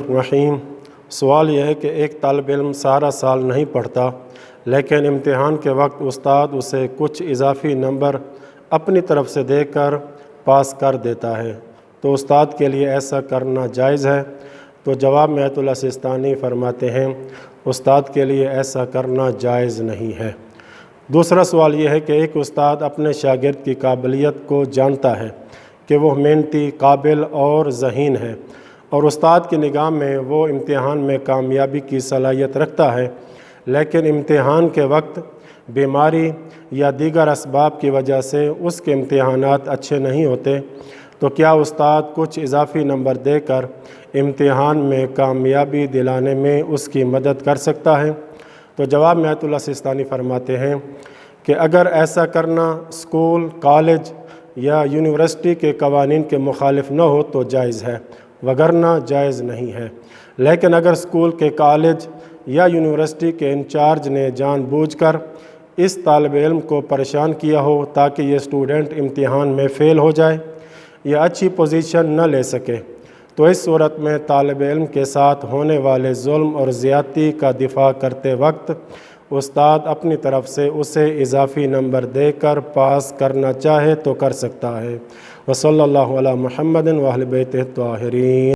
रहीम। सवाल यह है कि एक तालिब इल्म सारा साल नहीं पढ़ता, लेकिन इम्तिहान के वक्त उस्ताद उसे कुछ इजाफ़ी नंबर अपनी तरफ से देकर पास कर देता है, तो उस्ताद के लिए ऐसा करना जायज़ है? तो जवाब में आयतुल्लाह सिस्तानी फरमाते हैं, उस्ताद के लिए ऐसा करना जायज़ नहीं है। दूसरा सवाल यह है कि एक उस्ताद अपने शागिर्द की काबिलियत को जानता है कि वह मेहनती, काबिल और ज़हीन है, और उस्ताद की निगाह में वो इम्तिहान में कामयाबी की सलाहियत रखता है, लेकिन इम्तिहान के वक्त बीमारी या दीगर असबाब की वजह से उसके इम्तिहानात अच्छे नहीं होते, तो क्या उस्ताद कुछ इजाफ़ी नंबर देकर इम्तिहान में कामयाबी दिलाने में उसकी मदद कर सकता है? तो जवाब में आयतुल्लाह सिस्तानी फरमाते हैं कि अगर ऐसा करना स्कूल, कॉलेज या यूनिवर्सिटी के कवानीन के मुखालिफ न हो तो जायज़ है, वगरना जायज़ नहीं है। लेकिन अगर स्कूल के, कॉलेज या यूनिवर्सिटी के इंचार्ज ने जानबूझकर इस तालिब इल्म को परेशान किया हो ताकि ये स्टूडेंट इम्तिहान में फ़ेल हो जाए या अच्छी पोजीशन न ले सके, तो इस सूरत में तालिब इल्म के साथ होने वाले जुल्म और ज़्यादती का दिफा करते वक्त उस्ताद अपनी तरफ से उसे इजाफ़ी नंबर देकर पास करना चाहे तो कर सकता है। वसल्लल्लाहु अला मुहम्मदिन व अहले बैतिही त्वाहिरीन।